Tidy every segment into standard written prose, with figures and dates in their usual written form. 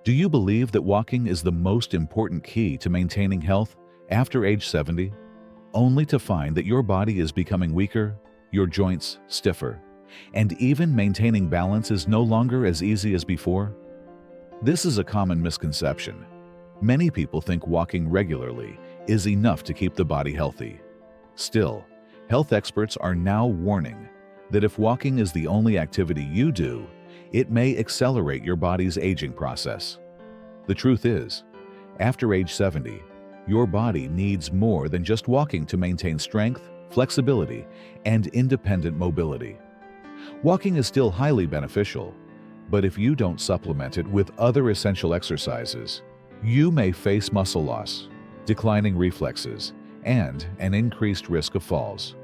Do you believe that walking is the most important key to maintaining health after age 70? Only to find that your body is becoming weaker, your joints stiffer, and even maintaining balance is no longer as easy as before? This is a common misconception. Many people think walking regularly is enough to keep the body healthy. Still, health experts are now warning that if walking is the only activity you do, it may accelerate your body's aging process. The truth is, after age 70, your body needs more than just walking to maintain strength, flexibility, and independent mobility. Walking is still highly beneficial, but if you don't supplement it with other essential exercises, you may face muscle loss, declining reflexes, and an increased risk of falls.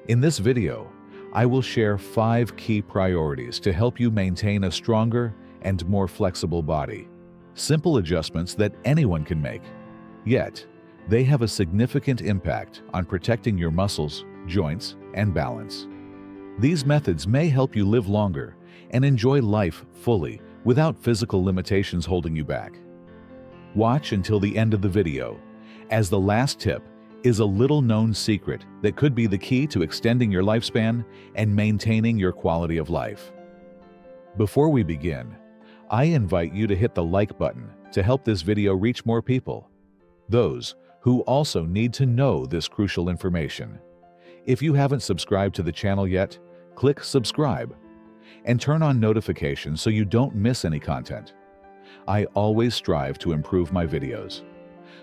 In this video, I will share 5 key priorities to help you maintain a stronger and more flexible body. Simple adjustments that anyone can make, yet they have a significant impact on protecting your muscles, joints, and balance. These methods may help you live longer and enjoy life fully without physical limitations holding you back. Watch until the end of the video, as the last tip is a little-known secret that could be the key to extending your lifespan and maintaining your quality of life. Before we begin, I invite you to hit the like button to help this video reach more people, those who also need to know this crucial information. If you haven't subscribed to the channel yet, click subscribe and turn on notifications so you don't miss any content. I always strive to improve my videos,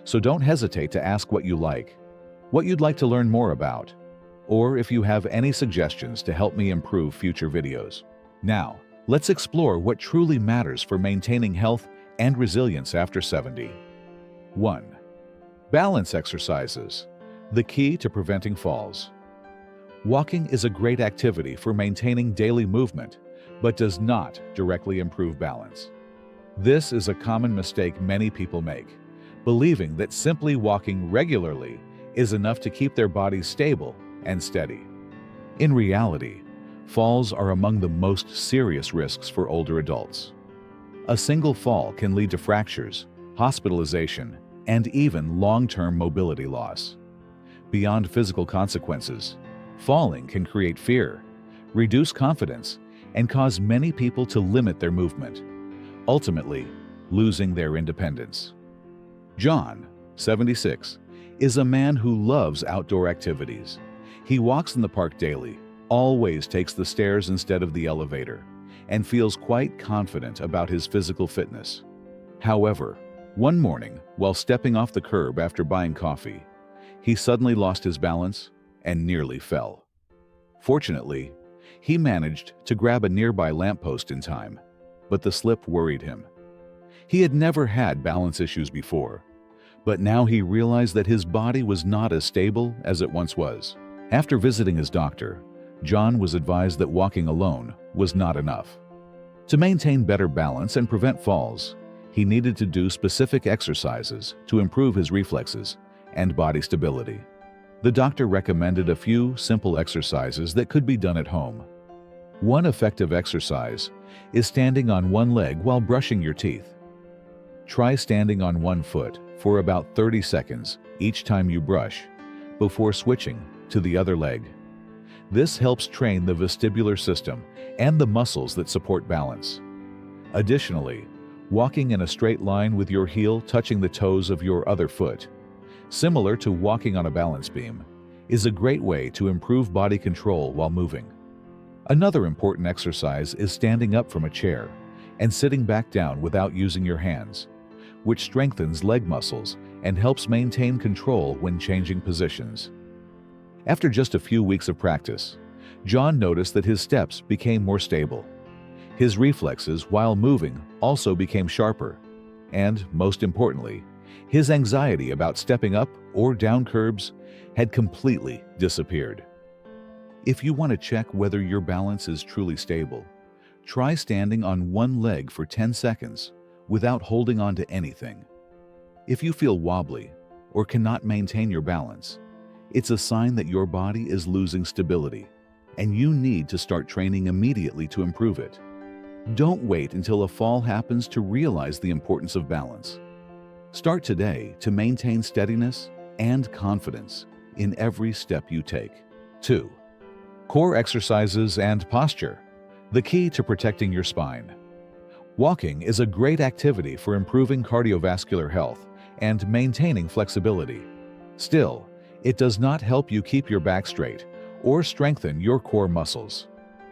so don't hesitate to ask what you like, what you'd like to learn more about, or if you have any suggestions to help me improve future videos. Now, let's explore what truly matters for maintaining health and resilience after 70. 1. Balance exercises, the key to preventing falls. Walking is a great activity for maintaining daily movement, but does not directly improve balance. This is a common mistake many people make, believing that simply walking regularly is enough to keep their bodies stable and steady. In reality, falls are among the most serious risks for older adults. A single fall can lead to fractures, hospitalization, and even long-term mobility loss. Beyond physical consequences, falling can create fear, reduce confidence, and cause many people to limit their movement, ultimately losing their independence. John, 76, is a man who loves outdoor activities. He walks in the park daily, always takes the stairs instead of the elevator, and feels quite confident about his physical fitness. However, one morning, while stepping off the curb after buying coffee, he suddenly lost his balance and nearly fell. Fortunately, he managed to grab a nearby lamppost in time, but the slip worried him. He had never had balance issues before, but now he realized that his body was not as stable as it once was. After visiting his doctor, John was advised that walking alone was not enough. To maintain better balance and prevent falls, he needed to do specific exercises to improve his reflexes and body stability. The doctor recommended a few simple exercises that could be done at home. One effective exercise is standing on one leg while brushing your teeth. Try standing on one foot for about 30 seconds each time you brush before switching to the other leg. This helps train the vestibular system and the muscles that support balance. Additionally, walking in a straight line with your heel touching the toes of your other foot, similar to walking on a balance beam, is a great way to improve body control while moving. Another important exercise is standing up from a chair and sitting back down without using your hands, which strengthens leg muscles and helps maintain control when changing positions. After just a few weeks of practice, John noticed that his steps became more stable. His reflexes while moving also became sharper, and most importantly, his anxiety about stepping up or down curbs had completely disappeared. If you want to check whether your balance is truly stable, try standing on one leg for 10 seconds without holding on to anything. If you feel wobbly or cannot maintain your balance, it's a sign that your body is losing stability, and you need to start training immediately to improve it. Don't wait until a fall happens to realize the importance of balance. Start today to maintain steadiness and confidence in every step you take. 2. Core exercises and posture, the key to protecting your spine. Walking is a great activity for improving cardiovascular health and maintaining flexibility. Still, it does not help you keep your back straight or strengthen your core muscles,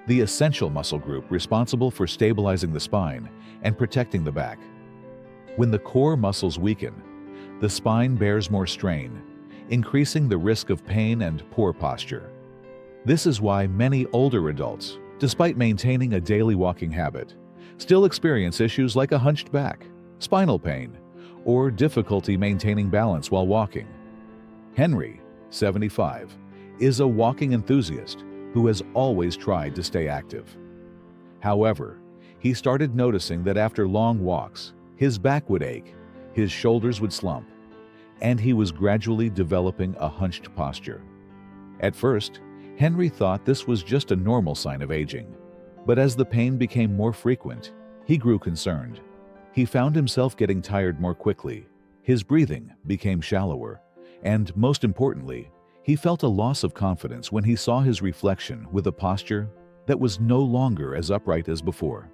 the essential muscle group responsible for stabilizing the spine and protecting the back. When the core muscles weaken, the spine bears more strain, increasing the risk of pain and poor posture. This is why many older adults, despite maintaining a daily walking habit, still experience issues like a hunched back, spinal pain, or difficulty maintaining balance while walking. Henry, 75, is a walking enthusiast who has always tried to stay active. However, he started noticing that after long walks, his back would ache, his shoulders would slump, and he was gradually developing a hunched posture. At first, Henry thought this was just a normal sign of aging, but as the pain became more frequent, he grew concerned. He found himself getting tired more quickly, his breathing became shallower, and most importantly, he felt a loss of confidence when he saw his reflection with a posture that was no longer as upright as before.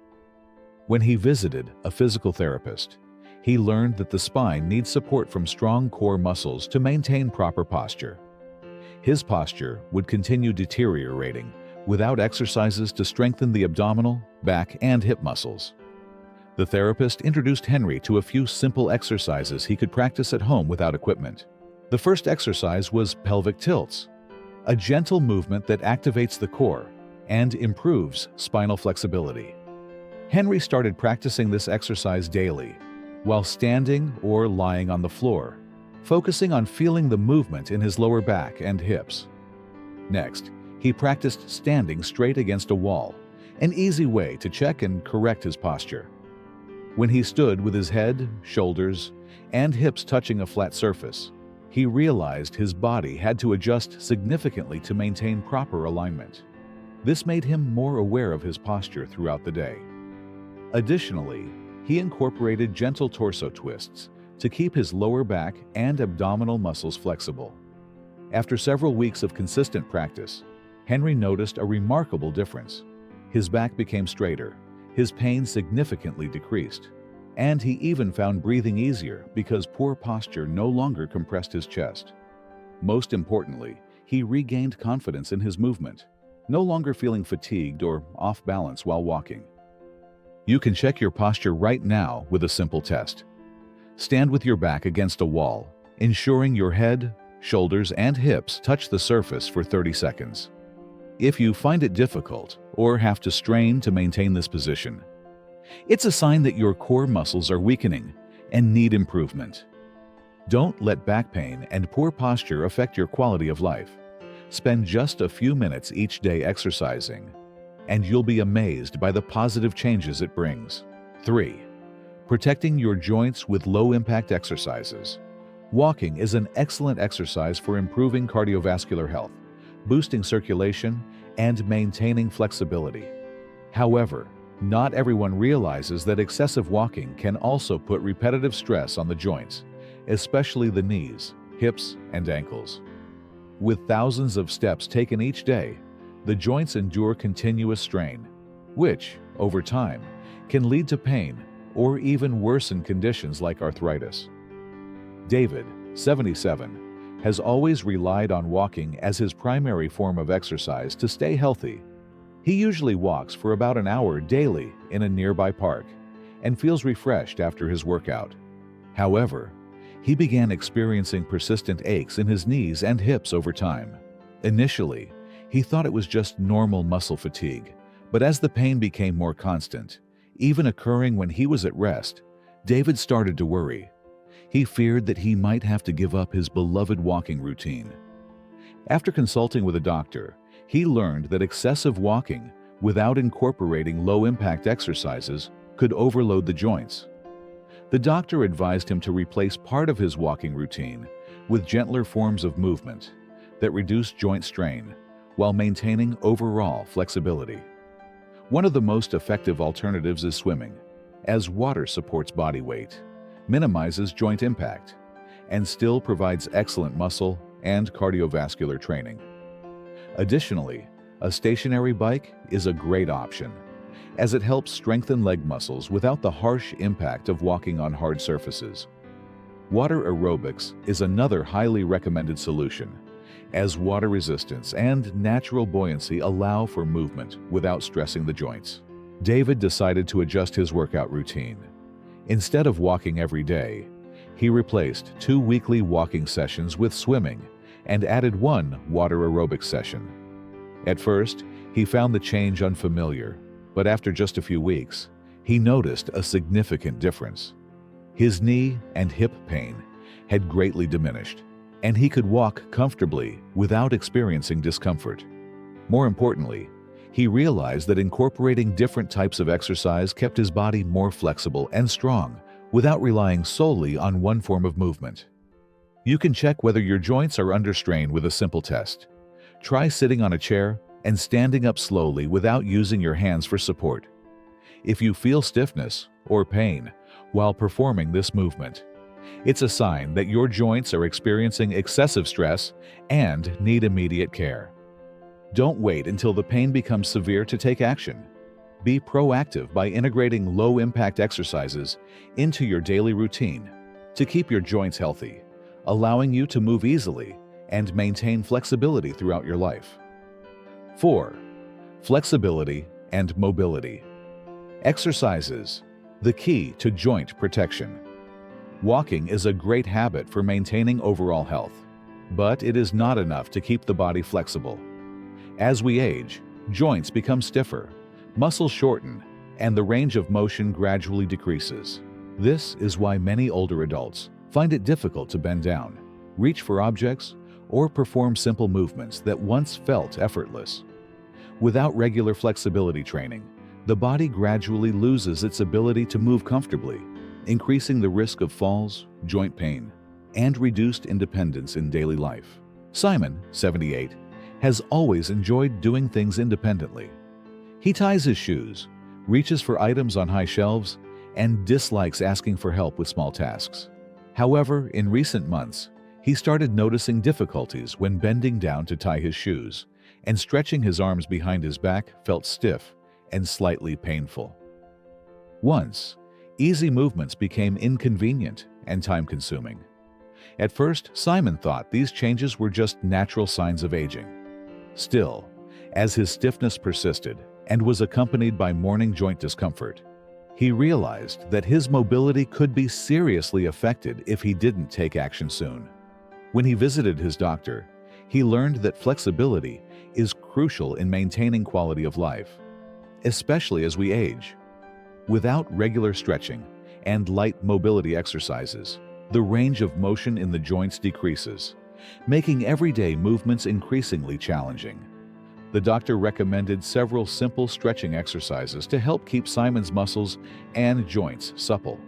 When he visited a physical therapist, he learned that the spine needs support from strong core muscles to maintain proper posture. His posture would continue deteriorating without exercises to strengthen the abdominal, back, and hip muscles. The therapist introduced Henry to a few simple exercises he could practice at home without equipment. The first exercise was pelvic tilts, a gentle movement that activates the core and improves spinal flexibility. Henry started practicing this exercise daily, while standing or lying on the floor, focusing on feeling the movement in his lower back and hips. Next, he practiced standing straight against a wall, an easy way to check and correct his posture. When he stood with his head, shoulders, and hips touching a flat surface, he realized his body had to adjust significantly to maintain proper alignment. This made him more aware of his posture throughout the day. Additionally, he incorporated gentle torso twists to keep his lower back and abdominal muscles flexible. After several weeks of consistent practice, Henry noticed a remarkable difference. His back became straighter, his pain significantly decreased, and he even found breathing easier because poor posture no longer compressed his chest. Most importantly, he regained confidence in his movement, no longer feeling fatigued or off balance while walking. You can check your posture right now with a simple test. Stand with your back against a wall, ensuring your head, shoulders, and hips touch the surface for 30 seconds. If you find it difficult or have to strain to maintain this position, it's a sign that your core muscles are weakening and need improvement. Don't let back pain and poor posture affect your quality of life. Spend just a few minutes each day exercising, and you'll be amazed by the positive changes it brings. 3. Protecting your joints with low-impact exercises. Walking is an excellent exercise for improving cardiovascular health, boosting circulation, and maintaining flexibility. However, not everyone realizes that excessive walking can also put repetitive stress on the joints, especially the knees, hips, and ankles. With thousands of steps taken each day, the joints endure continuous strain, which, over time, can lead to pain or even worsen conditions like arthritis. David, 77, has always relied on walking as his primary form of exercise to stay healthy. He usually walks for about an hour daily in a nearby park and feels refreshed after his workout. However, he began experiencing persistent aches in his knees and hips over time. Initially, he thought it was just normal muscle fatigue, but as the pain became more constant, even occurring when he was at rest, David started to worry. He feared that he might have to give up his beloved walking routine. After consulting with a doctor, he learned that excessive walking without incorporating low-impact exercises could overload the joints. The doctor advised him to replace part of his walking routine with gentler forms of movement that reduce joint strain while maintaining overall flexibility. One of the most effective alternatives is swimming, as water supports body weight, minimizes joint impact, and still provides excellent muscle and cardiovascular training. Additionally, a stationary bike is a great option, as it helps strengthen leg muscles without the harsh impact of walking on hard surfaces. Water aerobics is another highly recommended solution, as water resistance and natural buoyancy allow for movement without stressing the joints. David decided to adjust his workout routine. Instead of walking every day, he replaced 2 weekly walking sessions with swimming and added 1 water aerobics session. At first, he found the change unfamiliar, but after just a few weeks, he noticed a significant difference. His knee and hip pain had greatly diminished, and he could walk comfortably without experiencing discomfort. More importantly, he realized that incorporating different types of exercise kept his body more flexible and strong without relying solely on one form of movement. You can check whether your joints are under strain with a simple test. Try sitting on a chair and standing up slowly without using your hands for support. If you feel stiffness or pain while performing this movement, it's a sign that your joints are experiencing excessive stress and need immediate care. Don't wait until the pain becomes severe to take action. Be proactive by integrating low-impact exercises into your daily routine to keep your joints healthy, allowing you to move easily and maintain flexibility throughout your life. 4. Flexibility and mobility. Exercises, the key to joint protection. Walking is a great habit for maintaining overall health, but it is not enough to keep the body flexible. As we age, joints become stiffer, muscles shorten, and the range of motion gradually decreases. This is why many older adults find it difficult to bend down, reach for objects, or perform simple movements that once felt effortless. Without regular flexibility training, the body gradually loses its ability to move comfortably, increasing the risk of falls, joint pain, and reduced independence in daily life. Simon, 78, has always enjoyed doing things independently. He ties his shoes, reaches for items on high shelves, and dislikes asking for help with small tasks. However, in recent months, he started noticing difficulties when bending down to tie his shoes, and stretching his arms behind his back felt stiff and slightly painful. Once, easy movements became inconvenient and time-consuming. At first, Simon thought these changes were just natural signs of aging. Still, as his stiffness persisted and was accompanied by morning joint discomfort, he realized that his mobility could be seriously affected if he didn't take action soon. When he visited his doctor, he learned that flexibility is crucial in maintaining quality of life, especially as we age. Without regular stretching and light mobility exercises, the range of motion in the joints decreases, making everyday movements increasingly challenging. The doctor recommended several simple stretching exercises to help keep Simon's muscles and joints supple.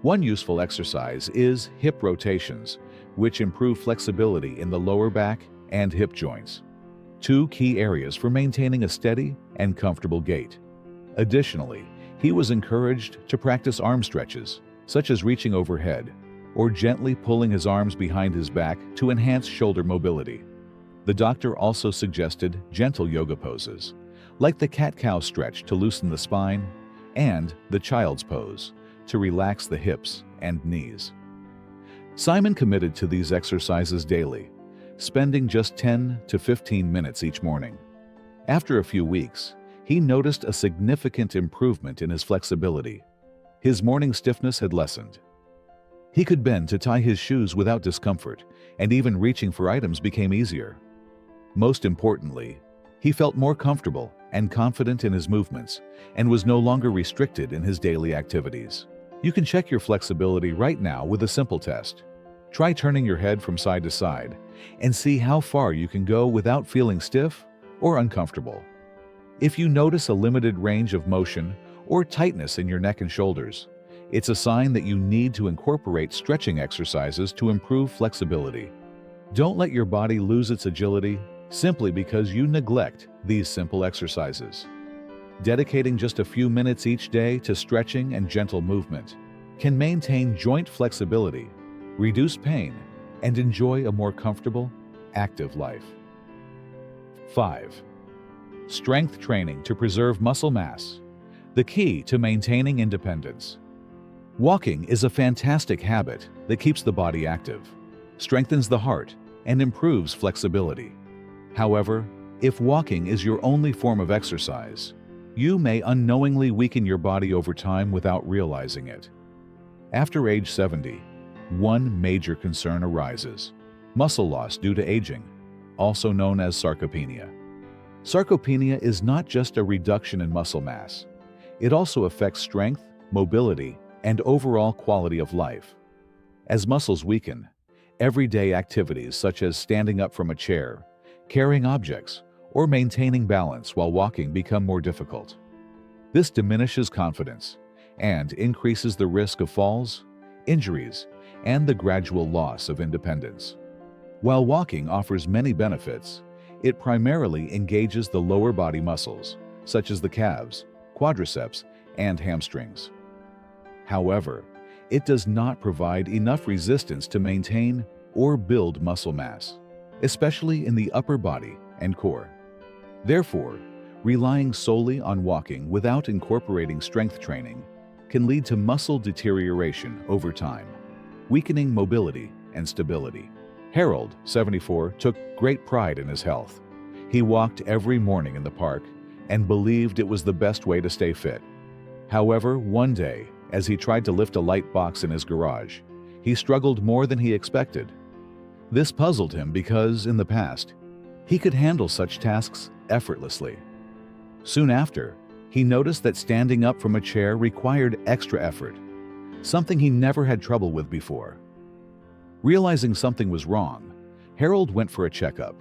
One useful exercise is hip rotations, which improve flexibility in the lower back and hip joints, 2 key areas for maintaining a steady and comfortable gait. Additionally, he was encouraged to practice arm stretches, such as reaching overhead or gently pulling his arms behind his back to enhance shoulder mobility. The doctor also suggested gentle yoga poses, like the cat-cow stretch to loosen the spine and the child's pose to relax the hips and knees. Simon committed to these exercises daily, spending just 10 to 15 minutes each morning. After a few weeks, he noticed a significant improvement in his flexibility. His morning stiffness had lessened. He could bend to tie his shoes without discomfort, and even reaching for items became easier. Most importantly, he felt more comfortable and confident in his movements and was no longer restricted in his daily activities. You can check your flexibility right now with a simple test. Try turning your head from side to side and see how far you can go without feeling stiff or uncomfortable. If you notice a limited range of motion or tightness in your neck and shoulders, it's a sign that you need to incorporate stretching exercises to improve flexibility. Don't let your body lose its agility simply because you neglect these simple exercises. Dedicating just a few minutes each day to stretching and gentle movement can maintain joint flexibility, reduce pain, and enjoy a more comfortable, active life. 5. Strength training to preserve muscle mass, the key to maintaining independence. Walking is a fantastic habit that keeps the body active, strengthens the heart, and improves flexibility. However, if walking is your only form of exercise, you may unknowingly weaken your body over time without realizing it. After age 70, one major concern arises: muscle loss due to aging, also known as sarcopenia. Sarcopenia is not just a reduction in muscle mass. It also affects strength, mobility, and overall quality of life. As muscles weaken, everyday activities such as standing up from a chair, carrying objects, or maintaining balance while walking become more difficult. This diminishes confidence and increases the risk of falls, injuries, and the gradual loss of independence. While walking offers many benefits, it primarily engages the lower body muscles, such as the calves, quadriceps, and hamstrings. However, it does not provide enough resistance to maintain or build muscle mass, especially in the upper body and core. Therefore, relying solely on walking without incorporating strength training can lead to muscle deterioration over time, weakening mobility and stability. Harold, 74, took great pride in his health. He walked every morning in the park and believed it was the best way to stay fit. However, one day, as he tried to lift a light box in his garage, he struggled more than he expected. This puzzled him because, in the past, he could handle such tasks effortlessly. Soon after, he noticed that standing up from a chair required extra effort, something he never had trouble with before. Realizing something was wrong, Harold went for a checkup.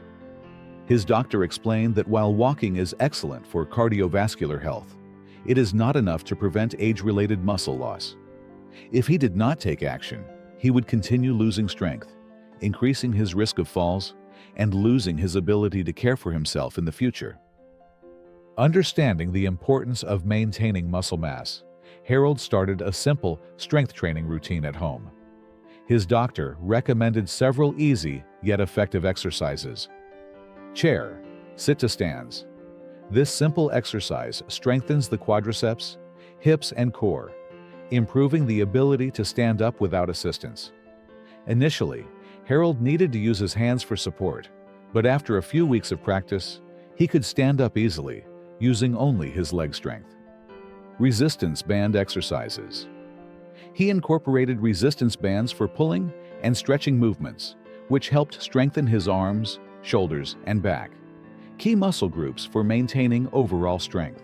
His doctor explained that while walking is excellent for cardiovascular health, it is not enough to prevent age-related muscle loss. If he did not take action, he would continue losing strength, increasing his risk of falls, and losing his ability to care for himself in the future. Understanding the importance of maintaining muscle mass, Harold started a simple strength training routine at home. His doctor recommended several easy yet effective exercises. Chair, sit to stands. This simple exercise strengthens the quadriceps, hips, and core, improving the ability to stand up without assistance. Initially, Harold needed to use his hands for support, but after a few weeks of practice, he could stand up easily, using only his leg strength. Resistance band exercises. He incorporated resistance bands for pulling and stretching movements, which helped strengthen his arms, shoulders, and back, key muscle groups for maintaining overall strength.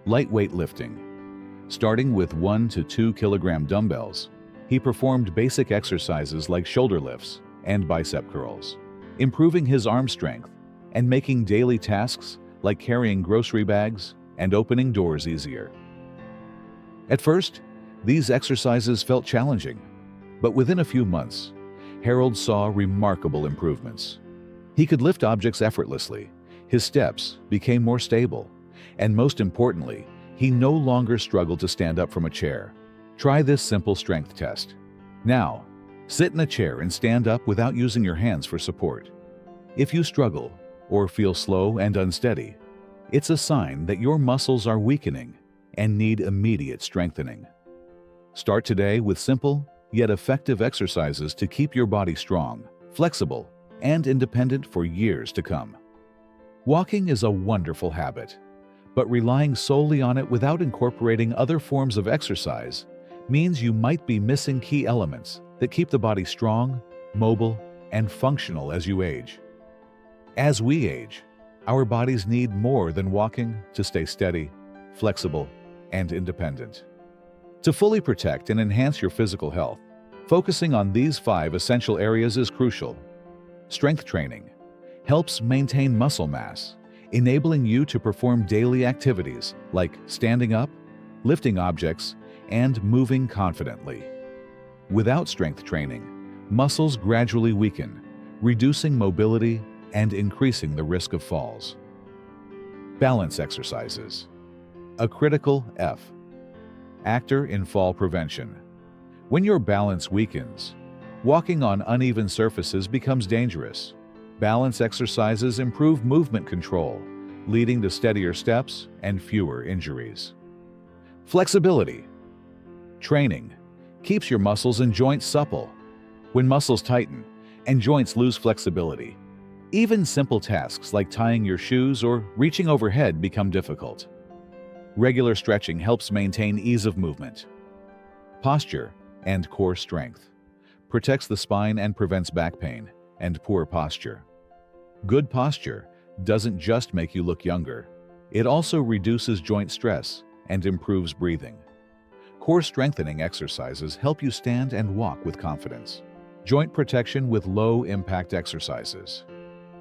Lightweight lifting. Starting with 1 to 2 kilogram dumbbells, he performed basic exercises like shoulder lifts and bicep curls, improving his arm strength and making daily tasks like carrying grocery bags and opening doors easier. At first, these exercises felt challenging, but within a few months, Harold saw remarkable improvements. He could lift objects effortlessly, his steps became more stable, and most importantly, he no longer struggled to stand up from a chair. Try this simple strength test. Now, sit in a chair and stand up without using your hands for support. If you struggle or feel slow and unsteady, it's a sign that your muscles are weakening and need immediate strengthening. Start today with simple yet effective exercises to keep your body strong, flexible, and independent for years to come. Walking is a wonderful habit, but relying solely on it without incorporating other forms of exercise means you might be missing key elements that keep the body strong, mobile, and functional as you age. As we age, our bodies need more than walking to stay steady, flexible, and independent. To fully protect and enhance your physical health, focusing on these 5 essential areas is crucial. Strength training helps maintain muscle mass, enabling you to perform daily activities like standing up, lifting objects, and moving confidently. Without strength training, muscles gradually weaken, reducing mobility and increasing the risk of falls. Balance exercises. A critical F. Actor in fall prevention. When your balance weakens, walking on uneven surfaces becomes dangerous. Balance exercises improve movement control, leading to steadier steps and fewer injuries. Flexibility. Training keeps your muscles and joints supple. When muscles tighten and joints lose flexibility, even simple tasks like tying your shoes or reaching overhead become difficult. Regular stretching helps maintain ease of movement. Posture and core strength. Protects the spine and prevents back pain and poor posture. Good posture doesn't just make you look younger. It also reduces joint stress and improves breathing. Core strengthening exercises help you stand and walk with confidence. Joint protection with low-impact exercises.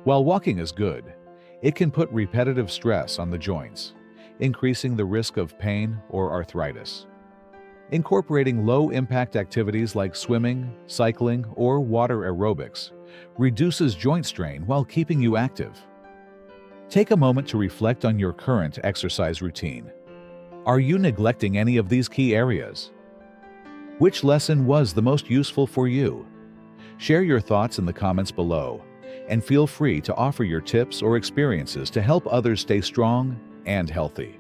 While walking is good, it can put repetitive stress on the joints, increasing the risk of pain or arthritis. Incorporating low-impact activities like swimming, cycling, or water aerobics reduces joint strain while keeping you active. Take a moment to reflect on your current exercise routine. Are you neglecting any of these key areas? Which lesson was the most useful for you? Share your thoughts in the comments below, and feel free to offer your tips or experiences to help others stay strong and healthy.